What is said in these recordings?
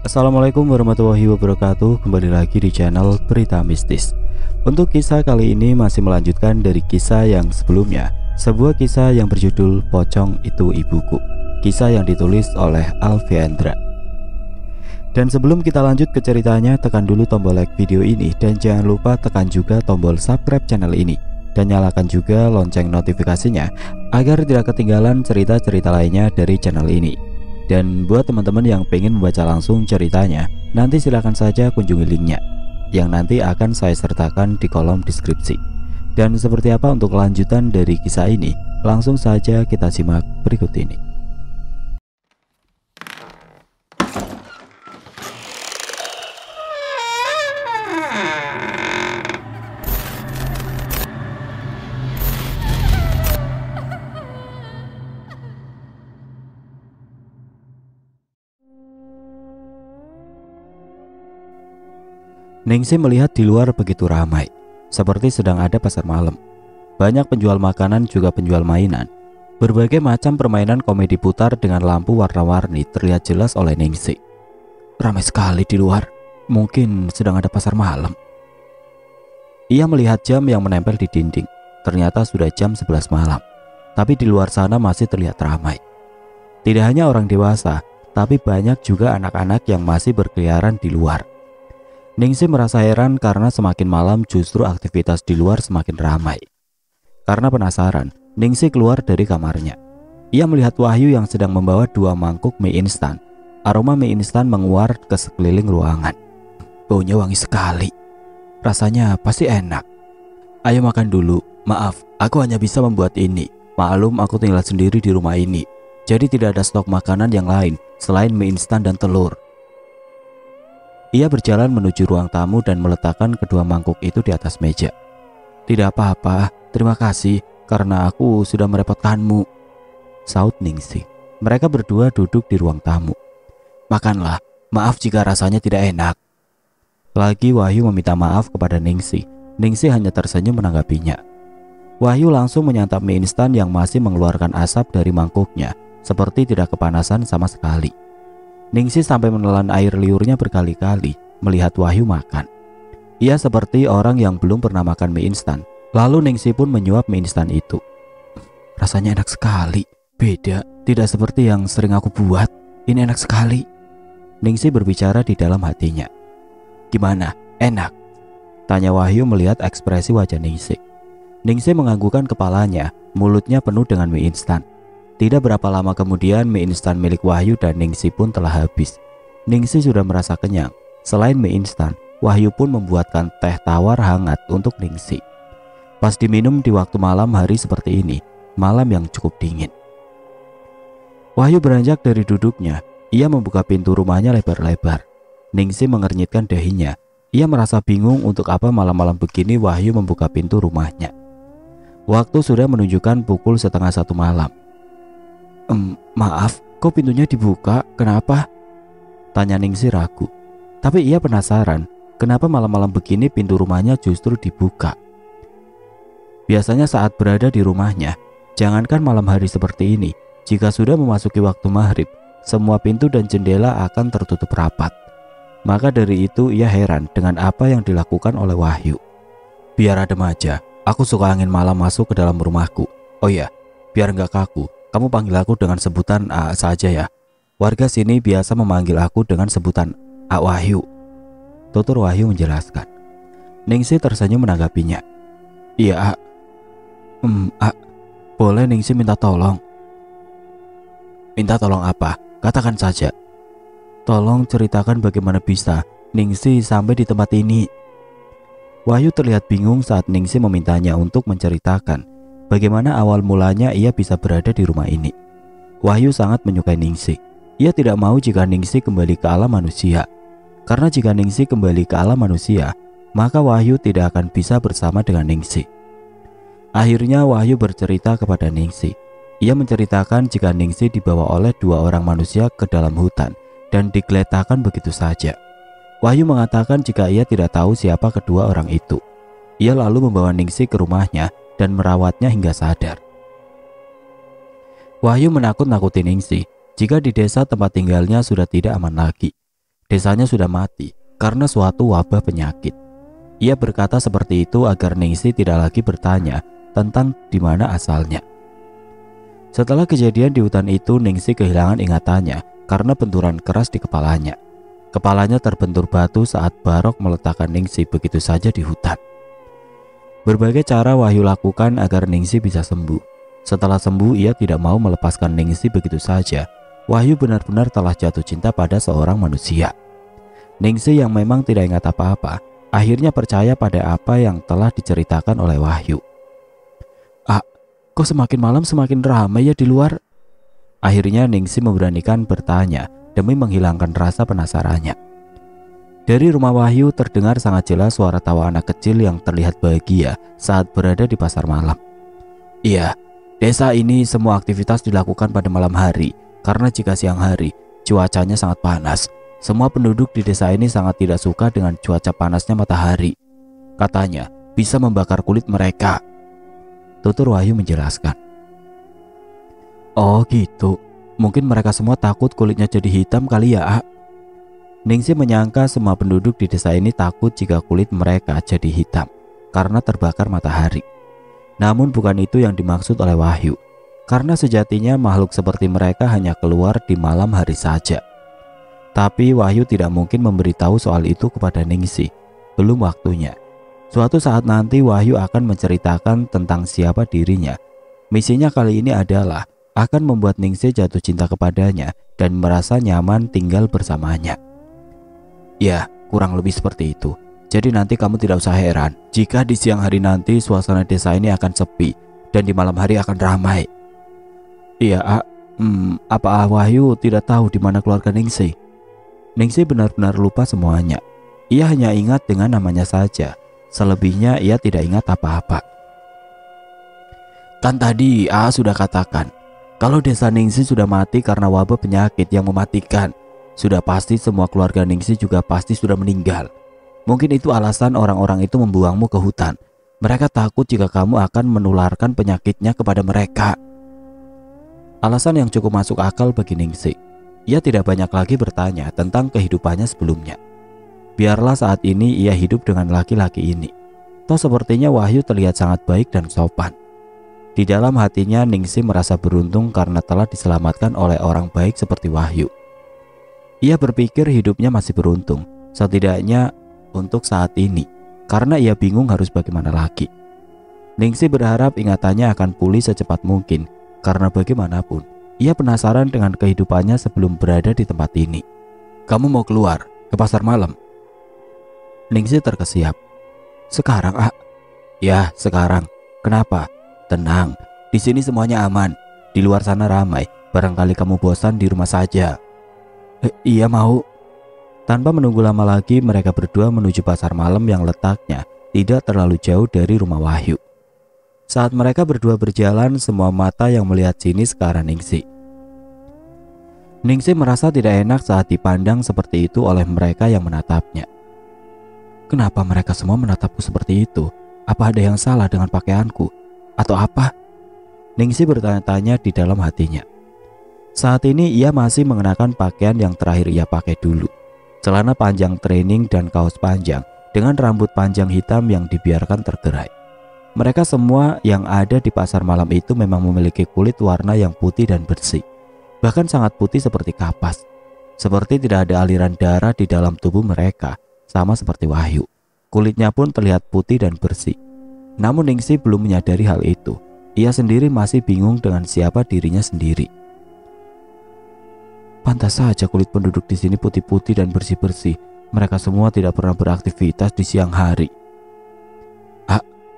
Assalamualaikum warahmatullahi wabarakatuh. Kembali lagi di channel Berita Mistis. Untuk kisah kali ini masih melanjutkan dari kisah yang sebelumnya, sebuah kisah yang berjudul Pocong Itu Ibuku. Kisah yang ditulis oleh Alfiandra. Dan sebelum kita lanjut ke ceritanya, tekan dulu tombol like video ini dan jangan lupa tekan juga tombol subscribe channel ini dan nyalakan juga lonceng notifikasinya agar tidak ketinggalan cerita-cerita lainnya dari channel ini. Dan buat teman-teman yang pengen membaca langsung ceritanya, nanti silahkan saja kunjungi linknya yang nanti akan saya sertakan di kolom deskripsi. Dan seperti apa untuk kelanjutan dari kisah ini, langsung saja kita simak berikut ini. Ningsih melihat di luar begitu ramai, seperti sedang ada pasar malam. Banyak penjual makanan juga penjual mainan. Berbagai macam permainan komedi putar dengan lampu warna-warni terlihat jelas oleh Ningsih. Ramai sekali di luar, mungkin sedang ada pasar malam. Ia melihat jam yang menempel di dinding. Ternyata sudah jam 11 malam, tapi di luar sana masih terlihat ramai. Tidak hanya orang dewasa, tapi banyak juga anak-anak yang masih berkeliaran di luar. Ningsih merasa heran karena semakin malam justru aktivitas di luar semakin ramai. Karena penasaran, Ningsih keluar dari kamarnya. Ia melihat Wahyu yang sedang membawa 2 mangkuk mie instan. Aroma mie instan menguar ke sekeliling ruangan. Baunya wangi sekali. Rasanya pasti enak. Ayo makan dulu. Maaf, aku hanya bisa membuat ini. Maklum aku tinggal sendiri di rumah ini, jadi tidak ada stok makanan yang lain selain mie instan dan telur. Ia berjalan menuju ruang tamu dan meletakkan kedua mangkuk itu di atas meja. Tidak apa-apa, terima kasih karena aku sudah merepotkanmu, saut Ningsih. Mereka berdua duduk di ruang tamu. Makanlah, maaf jika rasanya tidak enak. Lagi Wahyu meminta maaf kepada Ningsih. Ningsih hanya tersenyum menanggapinya. Wahyu langsung menyantap mie instan yang masih mengeluarkan asap dari mangkuknya, seperti tidak kepanasan sama sekali. Ningsih sampai menelan air liurnya berkali-kali melihat Wahyu makan. Ia seperti orang yang belum pernah makan mie instan. Lalu Ningsih pun menyuap mie instan itu. Rasanya enak sekali, beda, tidak seperti yang sering aku buat. Ini enak sekali, Ningsih berbicara di dalam hatinya. Gimana, enak? Tanya Wahyu melihat ekspresi wajah Ningsih. Ningsih menganggukkan kepalanya, mulutnya penuh dengan mie instan. Tidak berapa lama kemudian mie instan milik Wahyu dan Ningsih pun telah habis. Ningsih sudah merasa kenyang. Selain mie instan, Wahyu pun membuatkan teh tawar hangat untuk Ningsih. Pas diminum di waktu malam hari seperti ini, malam yang cukup dingin. Wahyu beranjak dari duduknya. Ia membuka pintu rumahnya lebar-lebar. Ningsih mengernyitkan dahinya. Ia merasa bingung untuk apa malam-malam begini Wahyu membuka pintu rumahnya. Waktu sudah menunjukkan pukul 1:30 malam. Maaf, kok pintunya dibuka? Kenapa? Tanya Ningsih ragu. Tapi ia penasaran, kenapa malam-malam begini pintu rumahnya justru dibuka. Biasanya saat berada di rumahnya, jangankan malam hari seperti ini, jika sudah memasuki waktu maghrib, semua pintu dan jendela akan tertutup rapat. Maka dari itu ia heran dengan apa yang dilakukan oleh Wahyu. Biar adem aja, aku suka angin malam masuk ke dalam rumahku. Oh iya, biar nggak kaku, kamu panggil aku dengan sebutan A saja ya. Warga sini biasa memanggil aku dengan sebutan A Wahyu, tutur Wahyu menjelaskan. Ningsih tersenyum menanggapinya. Iya, A, boleh Ningsih minta tolong? Minta tolong apa? Katakan saja. Tolong ceritakan bagaimana bisa Ningsih sampai di tempat ini. Wahyu terlihat bingung saat Ningsih memintanya untuk menceritakan bagaimana awal mulanya ia bisa berada di rumah ini. Wahyu sangat menyukai Ningsih. Ia tidak mau jika Ningsih kembali ke alam manusia. Karena jika Ningsih kembali ke alam manusia, maka Wahyu tidak akan bisa bersama dengan Ningsih. Akhirnya Wahyu bercerita kepada Ningsih. Ia menceritakan jika Ningsih dibawa oleh 2 orang manusia ke dalam hutan dan digeletakkan begitu saja. Wahyu mengatakan jika ia tidak tahu siapa kedua orang itu. Ia lalu membawa Ningsih ke rumahnya dan merawatnya hingga sadar. Wahyu menakut-nakuti Ningsih jika di desa tempat tinggalnya sudah tidak aman lagi. desanya sudah mati karena suatu wabah penyakit. Ia berkata seperti itu agar Ningsih tidak lagi bertanya tentang di mana asalnya. Setelah kejadian di hutan itu, Ningsih kehilangan ingatannya karena benturan keras di kepalanya. Kepalanya terbentur batu saat Barok meletakkan Ningsih begitu saja di hutan. Berbagai cara Wahyu lakukan agar Ningsih bisa sembuh. Setelah sembuh, ia tidak mau melepaskan Ningsih begitu saja. Wahyu benar-benar telah jatuh cinta pada seorang manusia. Ningsih yang memang tidak ingat apa-apa, akhirnya percaya pada apa yang telah diceritakan oleh Wahyu. Kok semakin malam semakin ramai ya di luar? Akhirnya Ningsih memberanikan bertanya demi menghilangkan rasa penasarannya. Dari rumah Wahyu terdengar sangat jelas suara tawa anak kecil yang terlihat bahagia saat berada di pasar malam. Iya, desa ini semua aktivitas dilakukan pada malam hari, karena jika siang hari cuacanya sangat panas. Semua penduduk di desa ini sangat tidak suka dengan cuaca panasnya matahari. Katanya bisa membakar kulit mereka. Tutur Wahyu menjelaskan. Oh gitu, mungkin mereka semua takut kulitnya jadi hitam kali ya. Ningsih menyangka semua penduduk di desa ini takut jika kulit mereka jadi hitam karena terbakar matahari. Namun bukan itu yang dimaksud oleh Wahyu, karena sejatinya makhluk seperti mereka hanya keluar di malam hari saja. Tapi Wahyu tidak mungkin memberitahu soal itu kepada Ningsih, belum waktunya. Suatu saat nanti Wahyu akan menceritakan tentang siapa dirinya. Misinya kali ini adalah akan membuat Ningsih jatuh cinta kepadanya dan merasa nyaman tinggal bersamanya. Ya, kurang lebih seperti itu. Jadi nanti kamu tidak usah heran jika di siang hari nanti suasana desa ini akan sepi dan di malam hari akan ramai. Iya, apa Wahyu tidak tahu di mana keluarga Ningsih? Ningsih benar-benar lupa semuanya. Ia hanya ingat dengan namanya saja. Selebihnya ia tidak ingat apa-apa. Kan tadi sudah katakan kalau desa Ningsih sudah mati karena wabah penyakit yang mematikan. Sudah pasti semua keluarga Ningsih juga pasti sudah meninggal. Mungkin itu alasan orang-orang itu membuangmu ke hutan. Mereka takut jika kamu akan menularkan penyakitnya kepada mereka. Alasan yang cukup masuk akal bagi Ningsih. Ia tidak banyak lagi bertanya tentang kehidupannya sebelumnya. Biarlah saat ini ia hidup dengan laki-laki ini. Toh sepertinya Wahyu terlihat sangat baik dan sopan. Di dalam hatinya Ningsih merasa beruntung karena telah diselamatkan oleh orang baik seperti Wahyu. Ia berpikir hidupnya masih beruntung, setidaknya untuk saat ini, karena ia bingung harus bagaimana lagi. Ningsih berharap ingatannya akan pulih secepat mungkin, karena bagaimanapun ia penasaran dengan kehidupannya sebelum berada di tempat ini. Kamu mau keluar ke pasar malam? Ningsih terkesiap. Sekarang, Ya, sekarang. Kenapa? Tenang, di sini semuanya aman. Di luar sana ramai. Barangkali kamu bosan di rumah saja. Iya mau. Tanpa menunggu lama lagi, mereka berdua menuju pasar malam yang letaknya tidak terlalu jauh dari rumah Wahyu. Saat mereka berdua berjalan, semua mata yang melihat sini ke arah Ningsih. Ningsih merasa tidak enak saat dipandang seperti itu oleh mereka yang menatapnya. Kenapa mereka semua menatapku seperti itu? Apa ada yang salah dengan pakaianku? Atau apa? Ningsih bertanya-tanya di dalam hatinya. Saat ini ia masih mengenakan pakaian yang terakhir ia pakai dulu. Celana panjang training dan kaos panjang dengan rambut panjang hitam yang dibiarkan tergerai. Mereka semua yang ada di pasar malam itu memang memiliki kulit warna yang putih dan bersih. Bahkan sangat putih seperti kapas. Seperti tidak ada aliran darah di dalam tubuh mereka. Sama seperti Wahyu, kulitnya pun terlihat putih dan bersih. Namun Ningsih belum menyadari hal itu. Ia sendiri masih bingung dengan siapa dirinya sendiri. Pantas saja kulit penduduk di sini putih-putih dan bersih-bersih. Mereka semua tidak pernah beraktivitas di siang hari.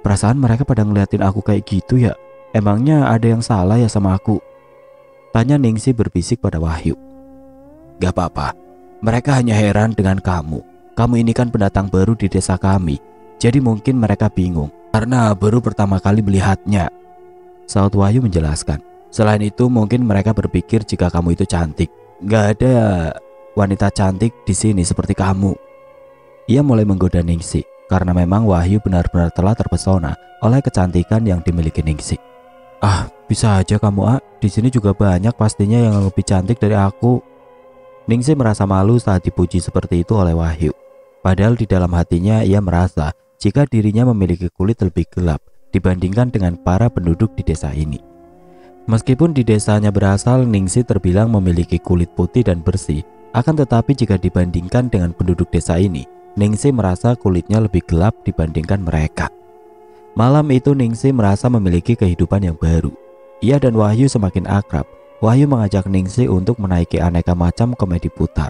Perasaan mereka pada ngeliatin aku kayak gitu ya. Emangnya ada yang salah ya sama aku? Tanya Ningsih berbisik pada Wahyu. Gak apa-apa, mereka hanya heran dengan kamu. Kamu ini kan pendatang baru di desa kami, jadi mungkin mereka bingung karena baru pertama kali melihatnya. Saud Wahyu menjelaskan. Selain itu mungkin mereka berpikir jika kamu itu cantik. Gak ada wanita cantik di sini seperti kamu. Ia mulai menggoda Ningsih karena memang Wahyu benar-benar telah terpesona oleh kecantikan yang dimiliki Ningsih. Bisa aja kamu, di sini juga banyak pastinya yang lebih cantik dari aku. Ningsih merasa malu saat dipuji seperti itu oleh Wahyu. Padahal di dalam hatinya ia merasa jika dirinya memiliki kulit lebih gelap dibandingkan dengan para penduduk di desa ini. Meskipun di desanya berasal, Ningsih terbilang memiliki kulit putih dan bersih, akan tetapi jika dibandingkan dengan penduduk desa ini, Ningsih merasa kulitnya lebih gelap dibandingkan mereka. Malam itu Ningsih merasa memiliki kehidupan yang baru. Ia dan Wahyu semakin akrab. Wahyu mengajak Ningsih untuk menaiki aneka macam komedi putar.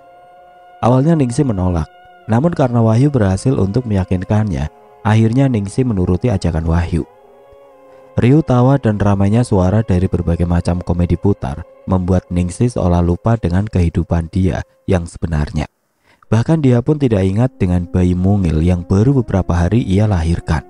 Awalnya Ningsih menolak, namun karena Wahyu berhasil untuk meyakinkannya, akhirnya Ningsih menuruti ajakan Wahyu. Riuh tawa dan ramainya suara dari berbagai macam komedi putar membuat Ningsih seolah lupa dengan kehidupan dia yang sebenarnya. Bahkan dia pun tidak ingat dengan bayi mungil yang baru beberapa hari ia lahirkan.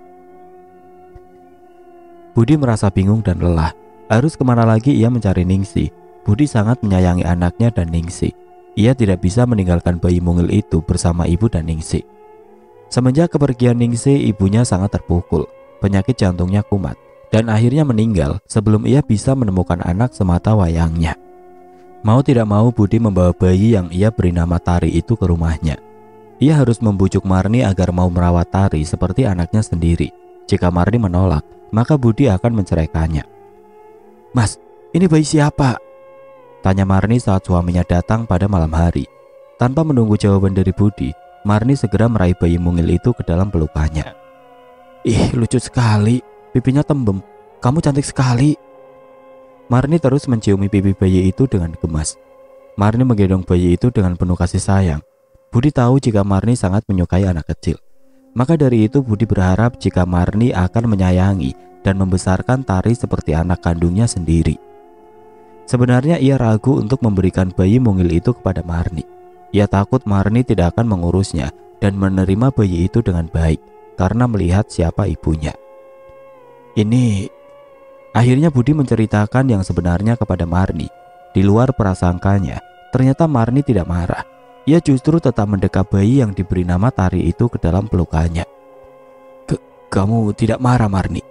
Budi merasa bingung dan lelah. Harus kemana lagi ia mencari Ningsih? Budi sangat menyayangi anaknya dan Ningsih. Ia tidak bisa meninggalkan bayi mungil itu bersama ibu dan Ningsih. Semenjak kepergian Ningsih, ibunya sangat terpukul. Penyakit jantungnya kumat dan akhirnya meninggal sebelum ia bisa menemukan anak semata wayangnya. Mau tidak mau Budi membawa bayi yang ia beri nama Tari itu ke rumahnya. Ia harus membujuk Marni agar mau merawat Tari seperti anaknya sendiri. Jika Marni menolak, maka Budi akan menceraikannya. "Mas, ini bayi siapa?" tanya Marni saat suaminya datang pada malam hari. Tanpa menunggu jawaban dari Budi, Marni segera meraih bayi mungil itu ke dalam pelukannya. "Ih, lucu sekali. Pipinya tembem. Kamu cantik sekali." Marni terus menciumi pipi bayi itu dengan gemas. Marni menggendong bayi itu dengan penuh kasih sayang. Budi tahu jika Marni sangat menyukai anak kecil. Maka dari itu Budi berharap jika Marni akan menyayangi dan membesarkan Tari seperti anak kandungnya sendiri. Sebenarnya ia ragu untuk memberikan bayi mungil itu kepada Marni. Ia takut Marni tidak akan mengurusnya dan menerima bayi itu dengan baik karena melihat siapa ibunya. Akhirnya Budi menceritakan yang sebenarnya kepada Marni. Di luar prasangkanya, ternyata Marni tidak marah. Ia justru tetap mendekap bayi yang diberi nama Tari itu ke dalam pelukannya. Kamu tidak marah, Marni?"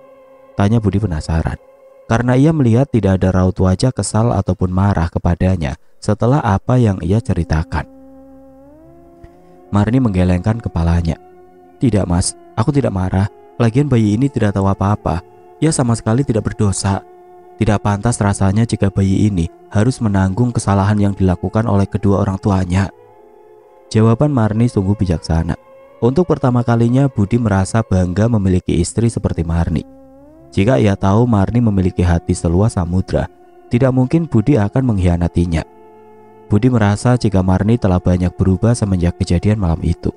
tanya Budi penasaran. Karena ia melihat tidak ada raut wajah kesal ataupun marah kepadanya setelah apa yang ia ceritakan. Marni menggelengkan kepalanya. "Tidak, Mas, aku tidak marah. Lagian bayi ini tidak tahu apa-apa. Ia sama sekali tidak berdosa. Tidak pantas rasanya jika bayi ini harus menanggung kesalahan yang dilakukan oleh kedua orang tuanya." Jawaban Marni sungguh bijaksana. Untuk pertama kalinya Budi merasa bangga memiliki istri seperti Marni. Jika ia tahu Marni memiliki hati seluas samudra, tidak mungkin Budi akan mengkhianatinya. Budi merasa jika Marni telah banyak berubah semenjak kejadian malam itu.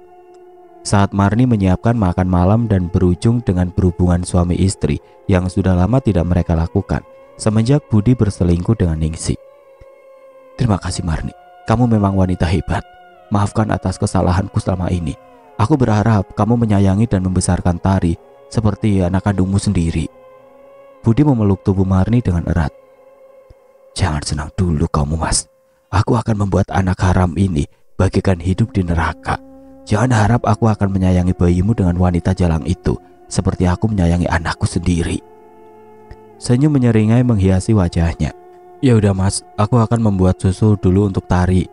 Saat Marni menyiapkan makan malam dan berujung dengan berhubungan suami istri yang sudah lama tidak mereka lakukan semenjak Budi berselingkuh dengan Ningsih. "Terima kasih Marni, kamu memang wanita hebat. Maafkan atas kesalahanku selama ini. Aku berharap kamu menyayangi dan membesarkan Tari seperti anak kandungmu sendiri." Budi memeluk tubuh Marni dengan erat. "Jangan senang dulu kamu, Mas. Aku akan membuat anak haram ini bagikan hidup di neraka. Jangan harap aku akan menyayangi bayimu dengan wanita jalang itu seperti aku menyayangi anakku sendiri." Senyum menyeringai menghiasi wajahnya. "Ya udah Mas, aku akan membuat susu dulu untuk Tari,"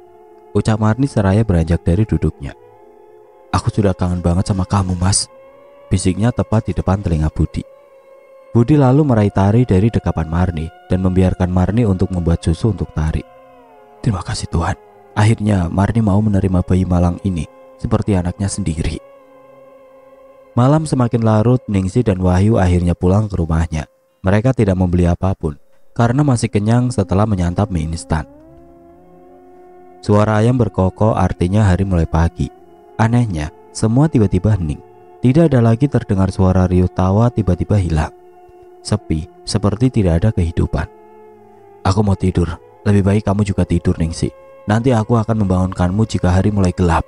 ucap Marni seraya beranjak dari duduknya. "Aku sudah kangen banget sama kamu, Mas," bisiknya tepat di depan telinga Budi. Budi lalu meraih Tari dari dekapan Marni dan membiarkan Marni untuk membuat susu untuk Tari. "Terima kasih Tuhan. Akhirnya Marni mau menerima bayi malang ini seperti anaknya sendiri." Malam semakin larut, Ningsih dan Wahyu akhirnya pulang ke rumahnya. Mereka tidak membeli apapun karena masih kenyang setelah menyantap mie instan. Suara ayam berkokok artinya hari mulai pagi. Anehnya, semua tiba-tiba hening. Tidak ada lagi terdengar suara riuh tawa tiba-tiba hilang. Sepi, seperti tidak ada kehidupan. "Aku mau tidur. Lebih baik kamu juga tidur, Ningsih. Nanti aku akan membangunkanmu jika hari mulai gelap."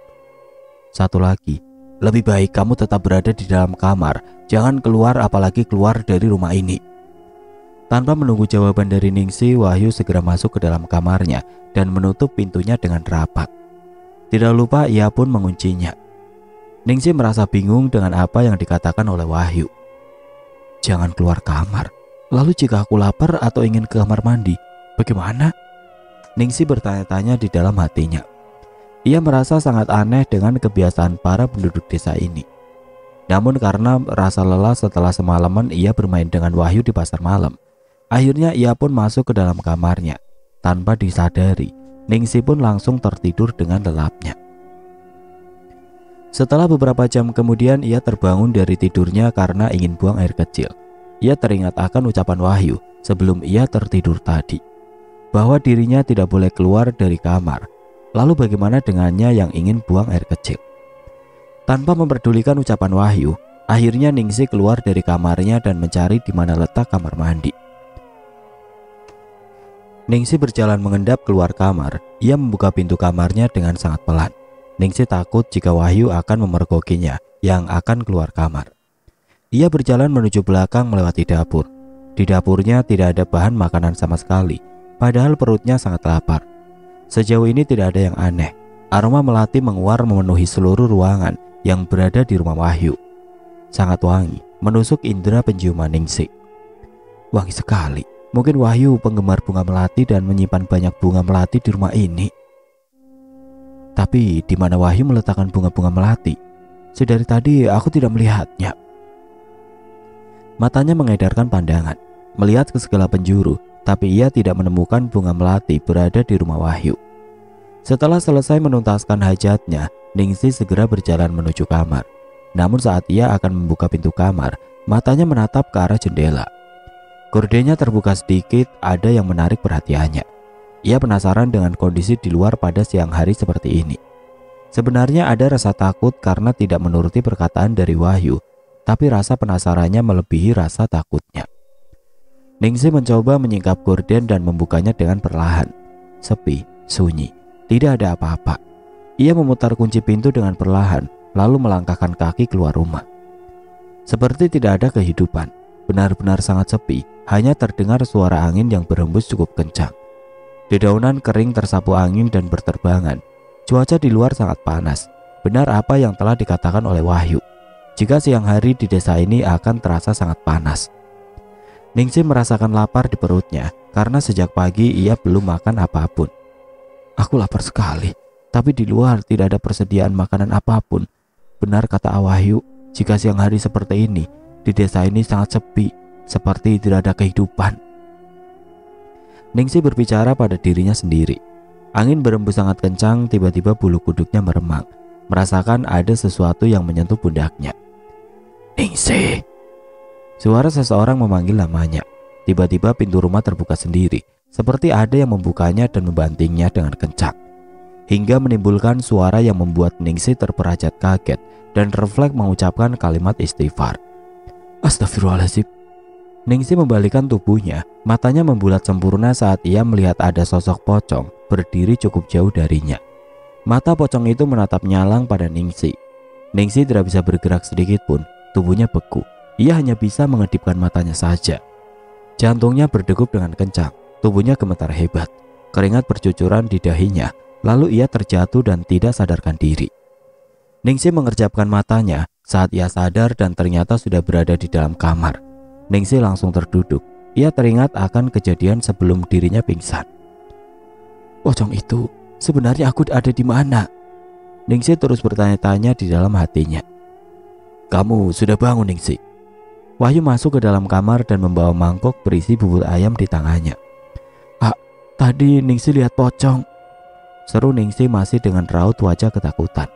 Satu lagi, "Lebih baik kamu tetap berada di dalam kamar. Jangan keluar, apalagi keluar dari rumah ini." Tanpa menunggu jawaban dari Ningsih, Wahyu segera masuk ke dalam kamarnya dan menutup pintunya dengan rapat. Tidak lupa ia pun menguncinya. Ningsih merasa bingung dengan apa yang dikatakan oleh Wahyu. "Jangan keluar kamar. Lalu jika aku lapar atau ingin ke kamar mandi, bagaimana?" Ningsih bertanya-tanya di dalam hatinya. Ia merasa sangat aneh dengan kebiasaan para penduduk desa ini. Namun karena rasa lelah setelah semalaman ia bermain dengan Wahyu di pasar malam, akhirnya ia pun masuk ke dalam kamarnya. Tanpa disadari, Ningsih pun langsung tertidur dengan lelapnya. Setelah beberapa jam kemudian ia terbangun dari tidurnya karena ingin buang air kecil. Ia teringat akan ucapan Wahyu sebelum ia tertidur tadi, bahwa dirinya tidak boleh keluar dari kamar. Lalu bagaimana dengannya yang ingin buang air kecil? Tanpa memperdulikan ucapan Wahyu, akhirnya Ningsih keluar dari kamarnya dan mencari di mana letak kamar mandi. Ningsih berjalan mengendap keluar kamar. Ia membuka pintu kamarnya dengan sangat pelan. Ningsih takut jika Wahyu akan memergokinya yang akan keluar kamar. Ia berjalan menuju belakang melewati dapur. Di dapurnya tidak ada bahan makanan sama sekali, padahal perutnya sangat lapar. Sejauh ini tidak ada yang aneh. Aroma melati menguar memenuhi seluruh ruangan yang berada di rumah Wahyu. Sangat wangi, menusuk indera penciuman Ningsih. Wangi sekali. Mungkin Wahyu penggemar bunga melati dan menyimpan banyak bunga melati di rumah ini. Tapi di mana Wahyu meletakkan bunga-bunga melati? Sedari tadi aku tidak melihatnya. Matanya mengedarkan pandangan, melihat ke segala penjuru, tapi ia tidak menemukan bunga melati berada di rumah Wahyu. Setelah selesai menuntaskan hajatnya, Ningsih segera berjalan menuju kamar. Namun saat ia akan membuka pintu kamar, matanya menatap ke arah jendela. Gordennya terbuka sedikit, ada yang menarik perhatiannya. Ia penasaran dengan kondisi di luar pada siang hari seperti ini. Sebenarnya ada rasa takut karena tidak menuruti perkataan dari Wahyu, tapi rasa penasarannya melebihi rasa takutnya. Ningsih mencoba menyingkap gorden dan membukanya dengan perlahan. Sepi, sunyi, tidak ada apa-apa. Ia memutar kunci pintu dengan perlahan, lalu melangkahkan kaki keluar rumah. Seperti tidak ada kehidupan, benar-benar sangat sepi, hanya terdengar suara angin yang berhembus cukup kencang. Dedaunan kering tersapu angin dan berterbangan. Cuaca di luar sangat panas. Benar apa yang telah dikatakan oleh Wahyu, jika siang hari di desa ini akan terasa sangat panas. Ningsih merasakan lapar di perutnya karena sejak pagi ia belum makan apapun. Aku lapar sekali, tapi di luar tidak ada persediaan makanan apapun. Benar kata Wahyu, jika siang hari seperti ini, di desa ini sangat sepi, seperti tidak ada kehidupan. Ningsih berbicara pada dirinya sendiri. Angin berembus sangat kencang, tiba-tiba bulu kuduknya meremang, merasakan ada sesuatu yang menyentuh pundaknya. Ningsih! Suara seseorang memanggil namanya. Tiba-tiba pintu rumah terbuka sendiri, seperti ada yang membukanya dan membantingnya dengan kencang, hingga menimbulkan suara yang membuat Ningsih terperajat kaget dan refleks mengucapkan kalimat istighfar. Astagfirullahaladzim. Ningsih membalikkan tubuhnya, matanya membulat sempurna saat ia melihat ada sosok pocong berdiri cukup jauh darinya. Mata pocong itu menatap nyalang pada Ningsih. Ningsih tidak bisa bergerak sedikit pun, tubuhnya beku. Ia hanya bisa mengedipkan matanya saja. Jantungnya berdegup dengan kencang, tubuhnya gemetar hebat. Keringat bercucuran di dahinya, lalu ia terjatuh dan tidak sadarkan diri. Ningsih mengerjapkan matanya saat ia sadar dan ternyata sudah berada di dalam kamar. Ningsih langsung terduduk. Ia teringat akan kejadian sebelum dirinya pingsan. Pocong itu, sebenarnya aku ada di mana? Ningsih terus bertanya-tanya di dalam hatinya. Kamu sudah bangun, Ningsih? Wahyu masuk ke dalam kamar dan membawa mangkok berisi bubur ayam di tangannya. Tadi Ningsih lihat pocong, seru Ningsih masih dengan raut wajah ketakutan.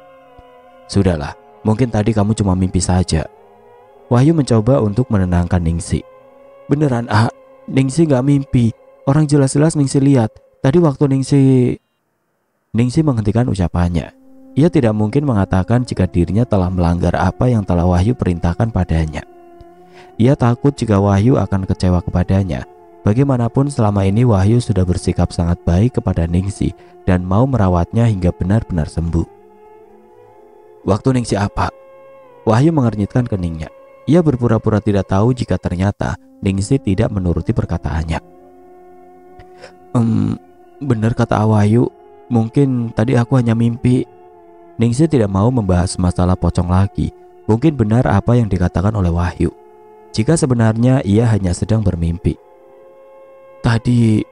Sudahlah, mungkin tadi kamu cuma mimpi saja. Wahyu mencoba untuk menenangkan Ningsih. Beneran, Ningsih gak mimpi. Orang jelas-jelas Ningsih lihat. Tadi waktu Ningsih menghentikan ucapannya. Ia tidak mungkin mengatakan jika dirinya telah melanggar apa yang telah Wahyu perintahkan padanya. Ia takut jika Wahyu akan kecewa kepadanya. Bagaimanapun selama ini Wahyu sudah bersikap sangat baik kepada Ningsih dan mau merawatnya hingga benar-benar sembuh. Waktu Ningsih apa? Wahyu mengernyitkan keningnya. Ia berpura-pura tidak tahu jika ternyata Ningsih tidak menuruti perkataannya. Benar kata Wahyu, mungkin tadi aku hanya mimpi. Ningsih tidak mau membahas masalah pocong lagi. Mungkin benar apa yang dikatakan oleh Wahyu, jika sebenarnya ia hanya sedang bermimpi. Tadi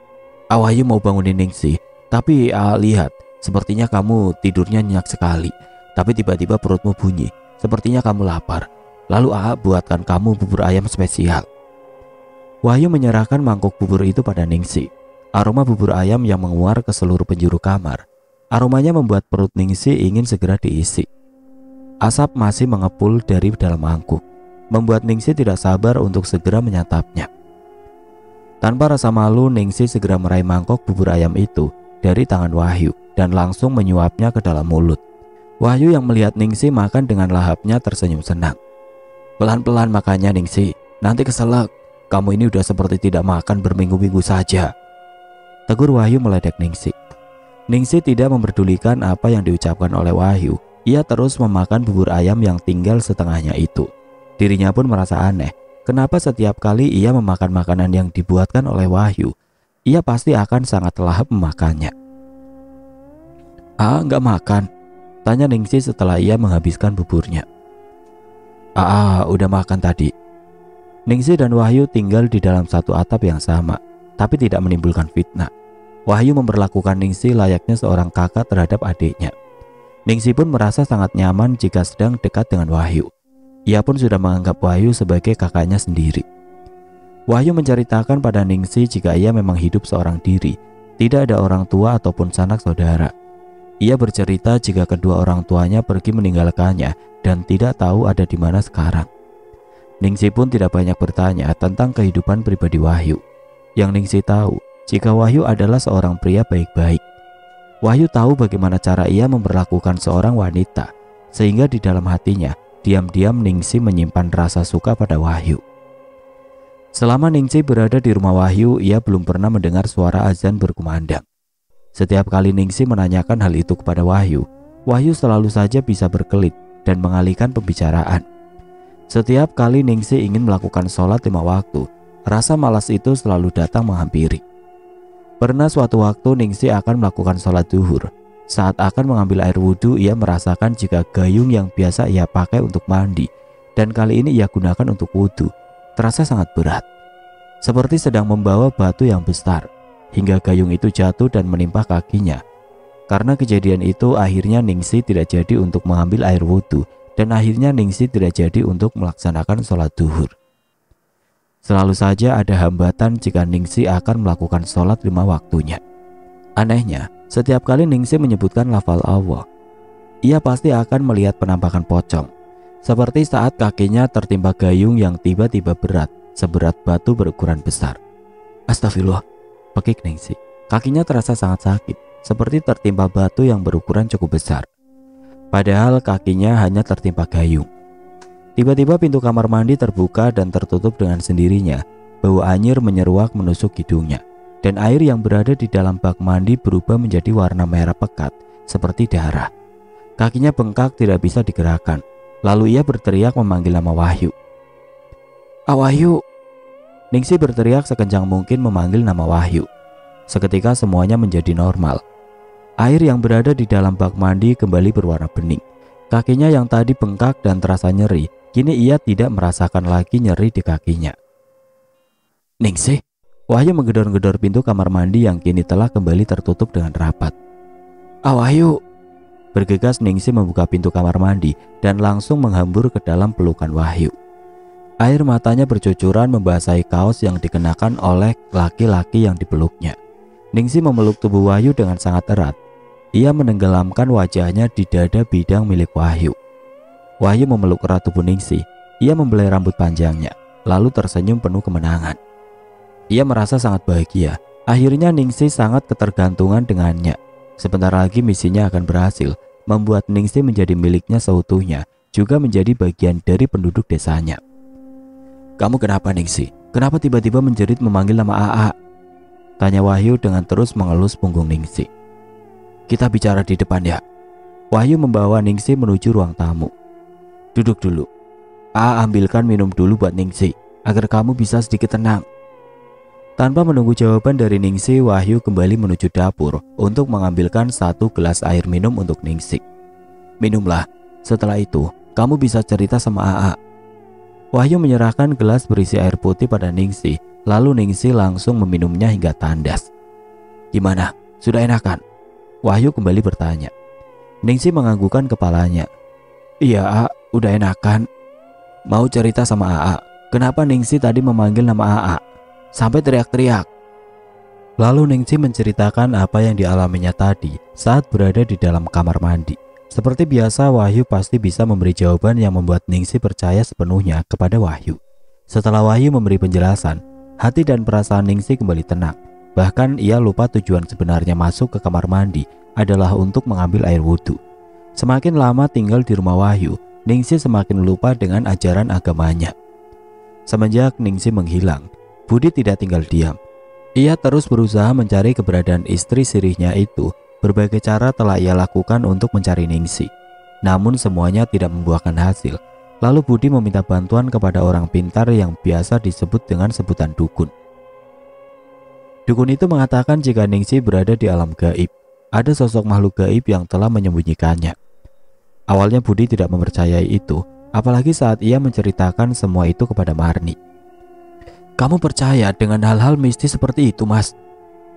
Wahyu mau bangunin Ningsih, tapi lihat Sepertinya kamu tidurnya nyenyak sekali, tapi tiba-tiba perutmu bunyi. Sepertinya kamu lapar. Lalu AA buatkan kamu bubur ayam spesial. Wahyu menyerahkan mangkuk bubur itu pada Ningsih. Aroma bubur ayam yang menguar ke seluruh penjuru kamar. Aromanya membuat perut Ningsih ingin segera diisi. Asap masih mengepul dari dalam mangkuk, membuat Ningsih tidak sabar untuk segera menyantapnya. Tanpa rasa malu, Ningsih segera meraih mangkok bubur ayam itu dari tangan Wahyu dan langsung menyuapnya ke dalam mulut. Wahyu yang melihat Ningsih makan dengan lahapnya tersenyum senang. Pelan-pelan makannya Ningsih, nanti keselak. Kamu ini udah seperti tidak makan berminggu-minggu saja, tegur Wahyu meledek Ningsih. Ningsih tidak memperdulikan apa yang diucapkan oleh Wahyu. Ia terus memakan bubur ayam yang tinggal setengahnya itu. Dirinya pun merasa aneh. Kenapa setiap kali ia memakan makanan yang dibuatkan oleh Wahyu, ia pasti akan sangat lahap memakannya. Nggak makan, tanya Ningsih setelah ia menghabiskan buburnya. Udah makan tadi. Ningsih dan Wahyu tinggal di dalam satu atap yang sama, tapi tidak menimbulkan fitnah. Wahyu memperlakukan Ningsih layaknya seorang kakak terhadap adiknya. Ningsih pun merasa sangat nyaman jika sedang dekat dengan Wahyu. Ia pun sudah menganggap Wahyu sebagai kakaknya sendiri. Wahyu menceritakan pada Ningsih jika ia memang hidup seorang diri, tidak ada orang tua ataupun sanak saudara. Ia bercerita jika kedua orang tuanya pergi meninggalkannya dan tidak tahu ada di mana sekarang. Ningsih pun tidak banyak bertanya tentang kehidupan pribadi Wahyu. Yang Ningsih tahu, jika Wahyu adalah seorang pria baik-baik. Wahyu tahu bagaimana cara ia memperlakukan seorang wanita, sehingga di dalam hatinya diam-diam Ningsih menyimpan rasa suka pada Wahyu. Selama Ningsih berada di rumah Wahyu, ia belum pernah mendengar suara azan berkumandang. Setiap kali Ningsih menanyakan hal itu kepada Wahyu, Wahyu selalu saja bisa berkelit dan mengalihkan pembicaraan. Setiap kali Ningsih ingin melakukan sholat 5 waktu, rasa malas itu selalu datang menghampiri. Pernah suatu waktu Ningsih akan melakukan sholat zuhur. Saat akan mengambil air wudhu, ia merasakan jika gayung yang biasa ia pakai untuk mandi dan kali ini ia gunakan untuk wudhu terasa sangat berat, seperti sedang membawa batu yang besar, hingga gayung itu jatuh dan menimpa kakinya. Karena kejadian itu, akhirnya Ningsih tidak jadi untuk mengambil air wudhu dan akhirnya Ningsih tidak jadi untuk melaksanakan sholat zuhur. Selalu saja ada hambatan jika Ningsih akan melakukan sholat 5 waktunya. Anehnya, setiap kali Ningsih menyebutkan lafal Allah, ia pasti akan melihat penampakan pocong, seperti saat kakinya tertimpa gayung yang tiba-tiba berat, seberat batu berukuran besar. Astagfirullah, pekik Ningsih. Kakinya terasa sangat sakit, seperti tertimpa batu yang berukuran cukup besar. Padahal kakinya hanya tertimpa gayung. Tiba-tiba pintu kamar mandi terbuka dan tertutup dengan sendirinya. Bau anyir menyeruak menusuk hidungnya. Dan air yang berada di dalam bak mandi berubah menjadi warna merah pekat, seperti darah. Kakinya bengkak tidak bisa digerakkan. Lalu ia berteriak memanggil nama Wahyu. Wahyu! Ningsih berteriak sekencang mungkin memanggil nama Wahyu. Seketika semuanya menjadi normal. Air yang berada di dalam bak mandi kembali berwarna bening. Kakinya yang tadi bengkak dan terasa nyeri, kini ia tidak merasakan lagi nyeri di kakinya. Ningsih! Wahyu menggedor-gedor pintu kamar mandi yang kini telah kembali tertutup dengan rapat. Wahyu! Bergegas Ningsih membuka pintu kamar mandi dan langsung menghambur ke dalam pelukan Wahyu. Air matanya bercucuran membasahi kaos yang dikenakan oleh laki-laki yang dipeluknya. Ningsih memeluk tubuh Wahyu dengan sangat erat. Ia menenggelamkan wajahnya di dada bidang milik Wahyu. Wahyu memeluk erat tubuh Ningsih. Ia membelai rambut panjangnya, lalu tersenyum penuh kemenangan. Ia merasa sangat bahagia. Akhirnya Ningsih sangat ketergantungan dengannya. Sebentar lagi misinya akan berhasil, membuat Ningsih menjadi miliknya seutuhnya, juga menjadi bagian dari penduduk desanya. Kamu kenapa Ningsih? Kenapa tiba-tiba menjerit memanggil nama AA? Tanya Wahyu dengan terus mengelus punggung Ningsih. Kita bicara di depan ya. Wahyu membawa Ningsih menuju ruang tamu. Duduk dulu. AA ambilkan minum dulu buat Ningsih, agar kamu bisa sedikit tenang. Tanpa menunggu jawaban dari Ningsih, Wahyu kembali menuju dapur untuk mengambilkan 1 gelas air minum untuk Ningsih. Minumlah, setelah itu kamu bisa cerita sama AA. Wahyu menyerahkan gelas berisi air putih pada Ningsih, lalu Ningsih langsung meminumnya hingga tandas. Gimana? Sudah enakan? Wahyu kembali bertanya. Ningsih menganggukkan kepalanya. Iya, A, udah enakan. Mau cerita sama AA, kenapa Ningsih tadi memanggil nama AA sampai teriak-teriak? Lalu Ningsih menceritakan apa yang dialaminya tadi saat berada di dalam kamar mandi. Seperti biasa, Wahyu pasti bisa memberi jawaban yang membuat Ningsih percaya sepenuhnya kepada Wahyu. Setelah Wahyu memberi penjelasan, hati dan perasaan Ningsih kembali tenang. Bahkan ia lupa tujuan sebenarnya masuk ke kamar mandi adalah untuk mengambil air wudhu. Semakin lama tinggal di rumah Wahyu, Ningsih semakin lupa dengan ajaran agamanya. Semenjak Ningsih menghilang, Budi tidak tinggal diam. Ia terus berusaha mencari keberadaan istri sirihnya itu. Berbagai cara telah ia lakukan untuk mencari Ningsih. Namun semuanya tidak membuahkan hasil. Lalu Budi meminta bantuan kepada orang pintar yang biasa disebut dengan sebutan dukun. Dukun itu mengatakan jika Ningsih berada di alam gaib, ada sosok makhluk gaib yang telah menyembunyikannya. Awalnya Budi tidak mempercayai itu, apalagi saat ia menceritakan semua itu kepada Marni. Kamu percaya dengan hal-hal mistis seperti itu, Mas?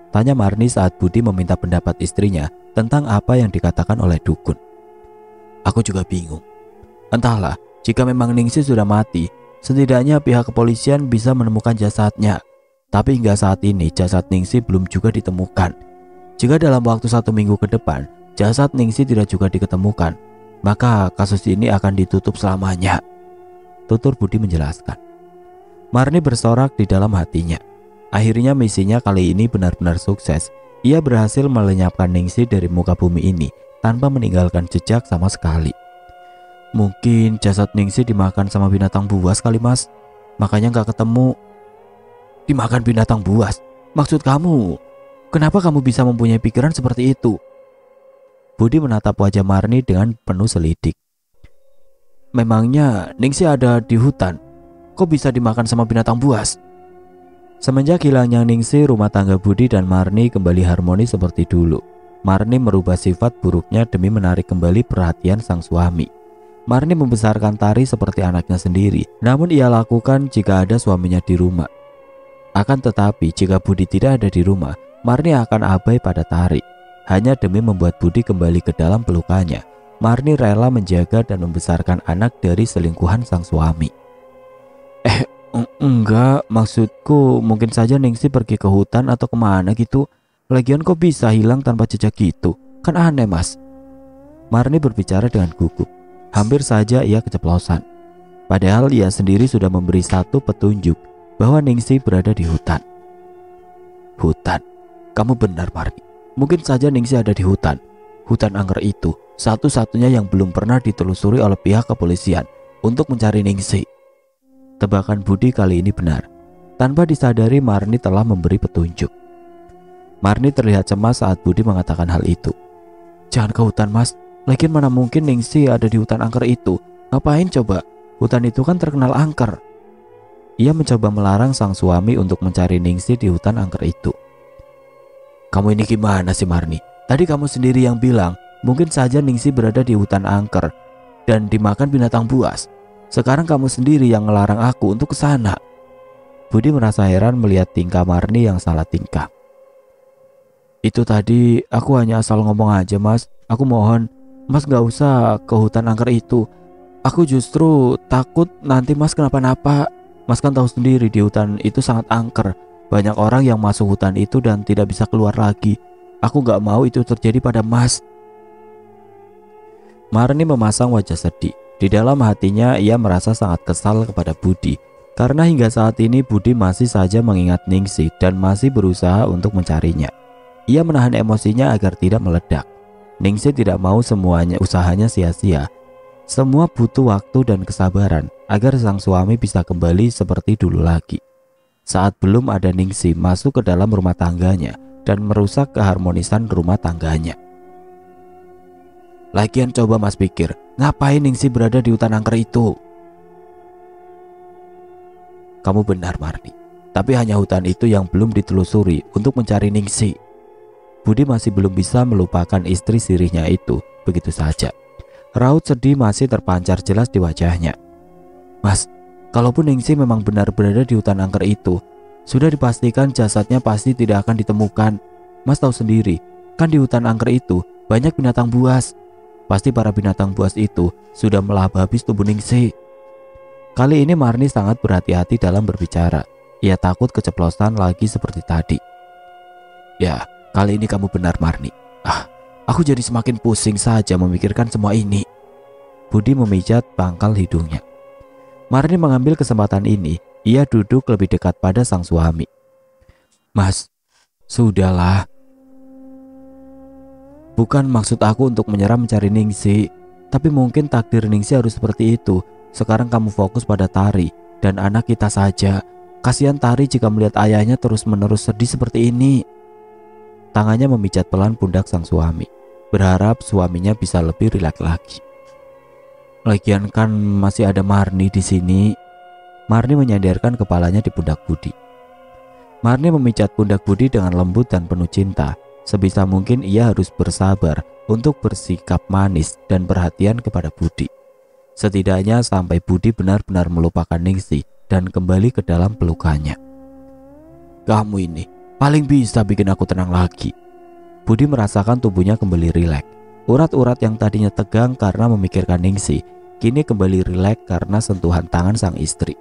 Tanya Marni saat Budi meminta pendapat istrinya tentang apa yang dikatakan oleh dukun. Aku juga bingung. Entahlah, jika memang Ningsih sudah mati, setidaknya pihak kepolisian bisa menemukan jasadnya. Tapi hingga saat ini jasad Ningsih belum juga ditemukan. Jika dalam waktu 1 minggu ke depan jasad Ningsih tidak juga diketemukan, maka kasus ini akan ditutup selamanya, tutur Budi menjelaskan. Marni bersorak di dalam hatinya. Akhirnya misinya kali ini benar-benar sukses. Ia berhasil melenyapkan Ningsih dari muka bumi ini tanpa meninggalkan jejak sama sekali. Mungkin jasad Ningsih dimakan sama binatang buas kali, Mas. Makanya gak ketemu. Dimakan binatang buas? Maksud kamu, kenapa kamu bisa mempunyai pikiran seperti itu? Budi menatap wajah Marni dengan penuh selidik. Memangnya Ningsih ada di hutan? Kok bisa dimakan sama binatang buas? Semenjak hilangnya Ningsih, rumah tangga Budi dan Marni kembali harmonis seperti dulu. Marni merubah sifat buruknya demi menarik kembali perhatian sang suami. Marni membesarkan Tari seperti anaknya sendiri, namun ia lakukan jika ada suaminya di rumah. Akan tetapi jika Budi tidak ada di rumah, Marni akan abai pada Tari. Hanya demi membuat Budi kembali ke dalam pelukannya, Marni rela menjaga dan membesarkan anak dari selingkuhan sang suami. Enggak, maksudku mungkin saja Ningsih pergi ke hutan atau kemana gitu. Lagian kok bisa hilang tanpa jejak gitu? Kan aneh, Mas. Marni berbicara dengan gugup. Hampir saja ia keceplosan. Padahal ia sendiri sudah memberi satu petunjuk bahwa Ningsih berada di hutan. Hutan? Kamu benar, Marni. Mungkin saja Ningsih ada di hutan. Hutan angker itu satu-satunya yang belum pernah ditelusuri oleh pihak kepolisian untuk mencari Ningsih. Tebakan Budi kali ini benar. Tanpa disadari Marni telah memberi petunjuk. Marni terlihat cemas saat Budi mengatakan hal itu. Jangan ke hutan, Mas. Lagian mana mungkin Ningsih ada di hutan angker itu? Ngapain coba? Hutan itu kan terkenal angker. Ia mencoba melarang sang suami untuk mencari Ningsih di hutan angker itu. Kamu ini gimana sih, Marni? Tadi kamu sendiri yang bilang mungkin saja Ningsih berada di hutan angker dan dimakan binatang buas. Sekarang kamu sendiri yang ngelarang aku untuk ke sana. Budi merasa heran melihat tingkah Marni yang salah tingkah. Itu tadi aku hanya asal ngomong aja, Mas. Aku mohon, Mas gak usah ke hutan angker itu. Aku justru takut nanti Mas kenapa-napa. Mas kan tahu sendiri di hutan itu sangat angker. Banyak orang yang masuk hutan itu dan tidak bisa keluar lagi. Aku gak mau itu terjadi pada Mas. Marni memasang wajah sedih. Di dalam hatinya ia merasa sangat kesal kepada Budi. Karena hingga saat ini Budi masih saja mengingat Ningsih dan masih berusaha untuk mencarinya. Ia menahan emosinya agar tidak meledak. Ningsih tidak mau semuanya usahanya sia-sia. Semua butuh waktu dan kesabaran agar sang suami bisa kembali seperti dulu lagi. Saat belum ada Ningsih masuk ke dalam rumah tangganya dan merusak keharmonisan rumah tangganya. Lagian coba Mas pikir, ngapain Ningsih berada di hutan angker itu? Kamu benar, Marni. Tapi hanya hutan itu yang belum ditelusuri untuk mencari Ningsih. Budi masih belum bisa melupakan istri sirihnya itu begitu saja. Raut sedih masih terpancar jelas di wajahnya. Mas, kalaupun Ningsih memang benar berada di hutan angker itu, sudah dipastikan jasadnya pasti tidak akan ditemukan. Mas tahu sendiri, Kan di hutan angker itu banyak binatang buas. Pasti para binatang buas itu sudah melahap habis tubuh Ningsih. Kali ini Marni sangat berhati-hati dalam berbicara. Ia takut keceplosan lagi seperti tadi. Ya, kali ini kamu benar Marni. Aku jadi semakin pusing saja memikirkan semua ini. Budi memijat pangkal hidungnya. Marni mengambil kesempatan ini. Ia duduk lebih dekat pada sang suami. Mas, sudahlah. Bukan maksud aku untuk menyerah mencari Ningsih, tapi mungkin takdir Ningsih harus seperti itu. Sekarang kamu fokus pada Tari dan anak kita saja. Kasihan Tari jika melihat ayahnya terus-menerus sedih seperti ini. Tangannya memijat pelan pundak sang suami, berharap suaminya bisa lebih rileks lagi. Lagian kan masih ada Marni di sini. Marni menyandarkan kepalanya di pundak Budi. Marni memijat pundak Budi dengan lembut dan penuh cinta. Sebisa mungkin ia harus bersabar untuk bersikap manis dan perhatian kepada Budi. Setidaknya sampai Budi benar-benar melupakan Ningsih dan kembali ke dalam pelukannya. Kamu ini paling bisa bikin aku tenang lagi. Budi merasakan tubuhnya kembali rileks. Urat-urat yang tadinya tegang karena memikirkan Ningsih kini kembali rileks karena sentuhan tangan sang istri.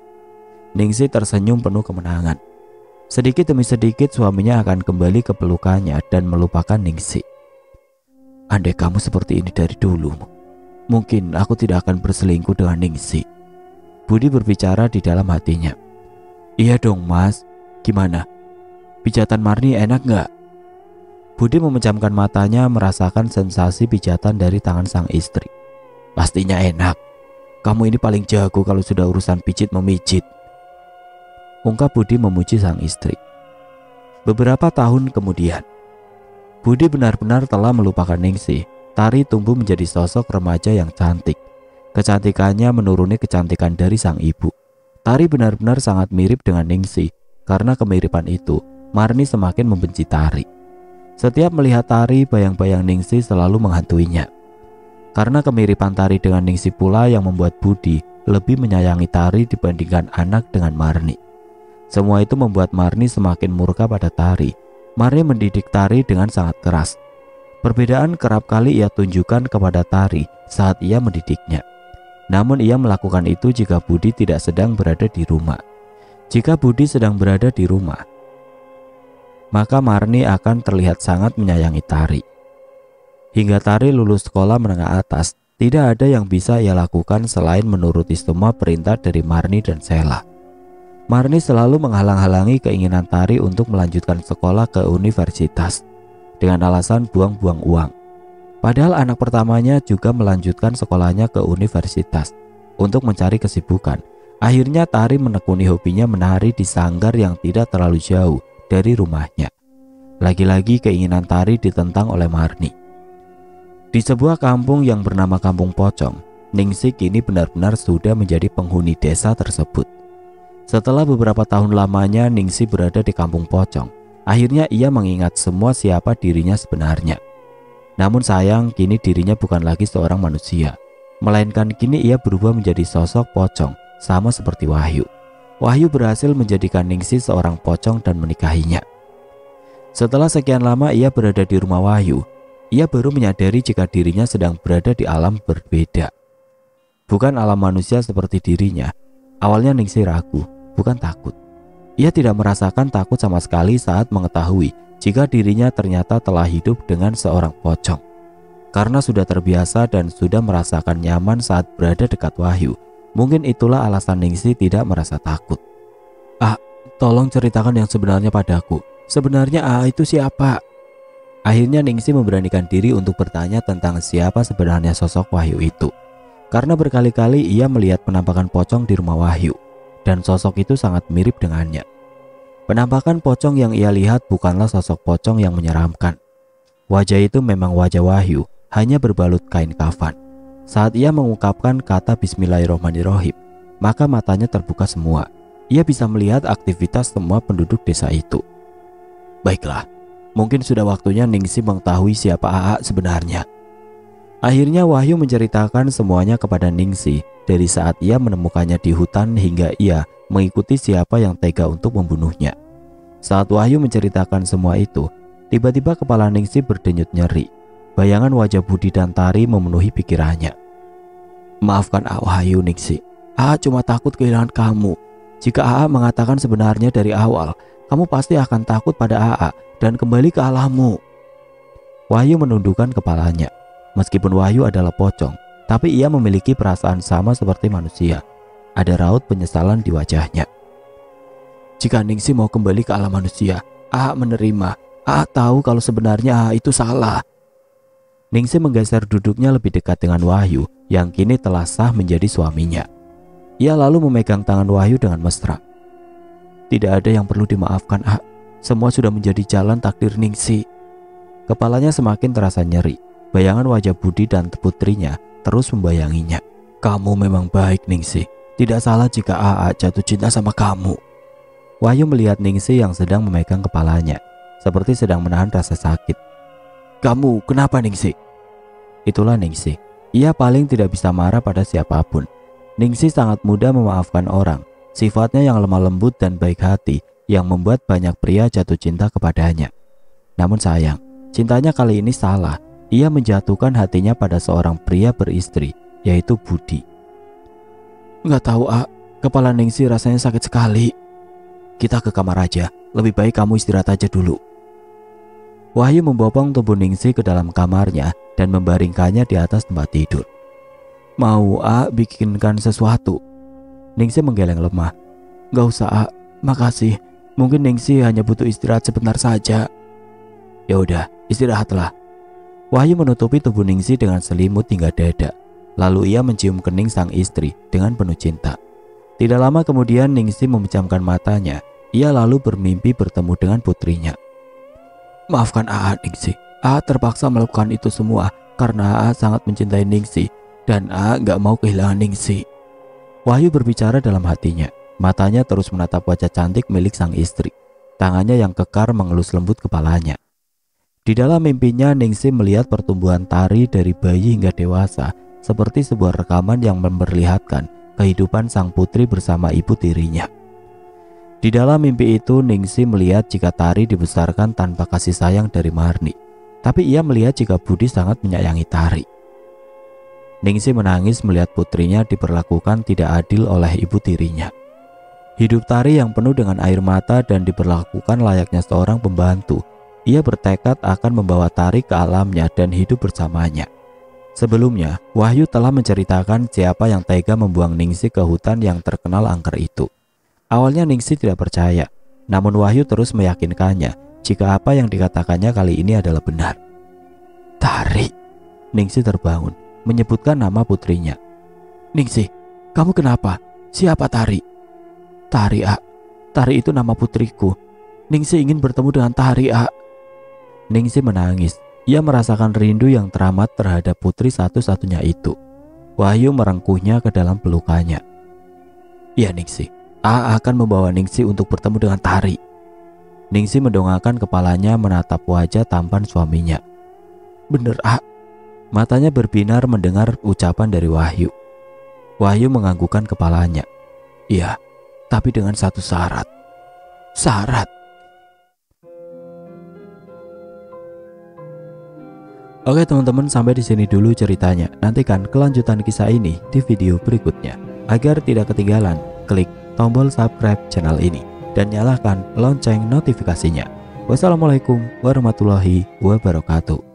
Ningsih tersenyum penuh kemenangan. Sedikit demi sedikit suaminya akan kembali ke pelukannya dan melupakan Ningsih. Andai kamu seperti ini dari dulu, mungkin aku tidak akan berselingkuh dengan Ningsih. Budi berbicara di dalam hatinya. Iya dong mas, gimana? Pijatan Marni enak gak? Budi memejamkan matanya merasakan sensasi pijatan dari tangan sang istri. Pastinya enak. Kamu ini paling jago kalau sudah urusan pijit memijit. Ungkap Budi memuji sang istri. Beberapa tahun kemudian, Budi benar-benar telah melupakan Ningsih. Tari tumbuh menjadi sosok remaja yang cantik. Kecantikannya menuruni kecantikan dari sang ibu. Tari benar-benar sangat mirip dengan Ningsih. Karena kemiripan itu, Marni semakin membenci Tari. Setiap melihat Tari, bayang-bayang Ningsih selalu menghantuinya. Karena kemiripan Tari dengan Ningsih pula yang membuat Budi lebih menyayangi Tari dibandingkan anak dengan Marni. Semua itu membuat Marni semakin murka pada Tari. Marni mendidik Tari dengan sangat keras. Perbedaan kerap kali ia tunjukkan kepada Tari saat ia mendidiknya. Namun ia melakukan itu jika Budi tidak sedang berada di rumah. Jika Budi sedang berada di rumah, maka Marni akan terlihat sangat menyayangi Tari. Hingga Tari lulus sekolah menengah atas, tidak ada yang bisa ia lakukan selain menuruti semua perintah dari Marni dan Sela. Marni selalu menghalang-halangi keinginan Tari untuk melanjutkan sekolah ke universitas dengan alasan buang-buang uang. Padahal anak pertamanya juga melanjutkan sekolahnya ke universitas untuk mencari kesibukan. Akhirnya Tari menekuni hobinya menari di sanggar yang tidak terlalu jauh dari rumahnya. Lagi-lagi keinginan Tari ditentang oleh Marni. Di sebuah kampung yang bernama Kampung Pocong, Ningsih kini benar-benar sudah menjadi penghuni desa tersebut. Setelah beberapa tahun lamanya Ningsih berada di Kampung Pocong, akhirnya ia mengingat semua siapa dirinya sebenarnya. Namun sayang, kini dirinya bukan lagi seorang manusia, melainkan kini ia berubah menjadi sosok pocong, sama seperti Wahyu. Wahyu berhasil menjadikan Ningsih seorang pocong dan menikahinya. Setelah sekian lama ia berada di rumah Wahyu, ia baru menyadari jika dirinya sedang berada di alam berbeda. Bukan alam manusia seperti dirinya. Awalnya Ningsih ragu, bukan takut. Ia tidak merasakan takut sama sekali saat mengetahui jika dirinya ternyata telah hidup dengan seorang pocong. Karena sudah terbiasa dan sudah merasakan nyaman saat berada dekat Wahyu, mungkin itulah alasan Ningsih tidak merasa takut. Tolong ceritakan yang sebenarnya padaku. Sebenarnya itu siapa? Akhirnya Ningsih memberanikan diri untuk bertanya tentang siapa sebenarnya sosok Wahyu itu. Karena berkali-kali ia melihat penampakan pocong di rumah Wahyu, dan sosok itu sangat mirip dengannya. Penampakan pocong yang ia lihat bukanlah sosok pocong yang menyeramkan. Wajah itu memang wajah Wahyu, hanya berbalut kain kafan. Saat ia mengungkapkan kata Bismillahirrohmanirrohim, maka matanya terbuka semua. Ia bisa melihat aktivitas semua penduduk desa itu. Baiklah, mungkin sudah waktunya Ningsih mengetahui siapa AA sebenarnya. Akhirnya Wahyu menceritakan semuanya kepada Ningsih, dari saat ia menemukannya di hutan hingga ia mengikuti siapa yang tega untuk membunuhnya. Saat Wahyu menceritakan semua itu, Tiba-tiba kepala Ningsih berdenyut nyeri. Bayangan wajah Budi dan Tari memenuhi pikirannya. Maafkan Wahyu Ningsih, cuma takut kehilangan kamu. Jika mengatakan sebenarnya dari awal, kamu pasti akan takut pada dan kembali ke alammu. Wahyu menundukkan kepalanya. Meskipun Wahyu adalah pocong, tapi ia memiliki perasaan sama seperti manusia. Ada raut penyesalan di wajahnya. Jika Ningsih mau kembali ke alam manusia, menerima. Tahu kalau sebenarnya itu salah. Ningsih menggeser duduknya lebih dekat dengan Wahyu yang kini telah sah menjadi suaminya. Ia lalu memegang tangan Wahyu dengan mesra. Tidak ada yang perlu dimaafkan, semua sudah menjadi jalan takdir Ningsih. Kepalanya semakin terasa nyeri. Bayangan wajah Budi dan putrinya terus membayanginya. Kamu memang baik Ningsih. Tidak salah jika jatuh cinta sama kamu. Wahyu melihat Ningsih yang sedang memegang kepalanya, seperti sedang menahan rasa sakit. Kamu kenapa Ningsih? Itulah Ningsih. Ia paling tidak bisa marah pada siapapun. Ningsih sangat mudah memaafkan orang. Sifatnya yang lemah lembut dan baik hati yang membuat banyak pria jatuh cinta kepadanya. Namun sayang, cintanya kali ini salah. Ia menjatuhkan hatinya pada seorang pria beristri, yaitu Budi. Nggak tahu kepala Ningsih rasanya sakit sekali. Kita ke kamar aja, lebih baik kamu istirahat aja dulu. Wahyu membopong tubuh Ningsih ke dalam kamarnya dan membaringkannya di atas tempat tidur. Mau bikinkan sesuatu? Ningsih menggeleng lemah. Gak usah makasih. Mungkin Ningsih hanya butuh istirahat sebentar saja. Ya udah, istirahatlah. Wahyu menutupi tubuh Ningsih dengan selimut hingga dada. Lalu ia mencium kening sang istri dengan penuh cinta. Tidak lama kemudian Ningsih memejamkan matanya. Ia lalu bermimpi bertemu dengan putrinya. Maafkan Ningsih, terpaksa melakukan itu semua karena sangat mencintai Ningsih dan gak mau kehilangan Ningsih. Wahyu berbicara dalam hatinya. Matanya terus menatap wajah cantik milik sang istri. Tangannya yang kekar mengelus lembut kepalanya. Di dalam mimpinya Ningsih melihat pertumbuhan Tari dari bayi hingga dewasa, seperti sebuah rekaman yang memperlihatkan kehidupan sang putri bersama ibu tirinya. Di dalam mimpi itu Ningsih melihat jika Tari dibesarkan tanpa kasih sayang dari Marni. Tapi ia melihat jika Budi sangat menyayangi Tari. Ningsih menangis melihat putrinya diperlakukan tidak adil oleh ibu tirinya. Hidup Tari yang penuh dengan air mata dan diperlakukan layaknya seorang pembantu. Ia bertekad akan membawa Tari ke alamnya dan hidup bersamanya. Sebelumnya, Wahyu telah menceritakan siapa yang tega membuang Ningsih ke hutan yang terkenal angker itu. Awalnya Ningsih tidak percaya, namun Wahyu terus meyakinkannya jika apa yang dikatakannya kali ini adalah benar. Tari. Ningsih terbangun, menyebutkan nama putrinya. Ningsih, kamu kenapa? Siapa Tari? Tari, Tari itu nama putriku. Ningsih ingin bertemu dengan Tari, Ningsih menangis. Ia merasakan rindu yang teramat terhadap putri satu-satunya itu. Wahyu merengkuhnya ke dalam pelukannya. Ya Ningsih, akan membawa Ningsih untuk bertemu dengan Tari. Ningsih mendongakkan kepalanya menatap wajah tampan suaminya. Bener Matanya berbinar mendengar ucapan dari Wahyu. Wahyu menganggukkan kepalanya. Iya, tapi dengan satu syarat. Syarat? Oke teman-teman, sampai di sini dulu ceritanya. Nantikan kelanjutan kisah ini di video berikutnya. Agar tidak ketinggalan, klik tombol subscribe channel ini dan nyalakan lonceng notifikasinya. Wassalamualaikum warahmatullahi wabarakatuh.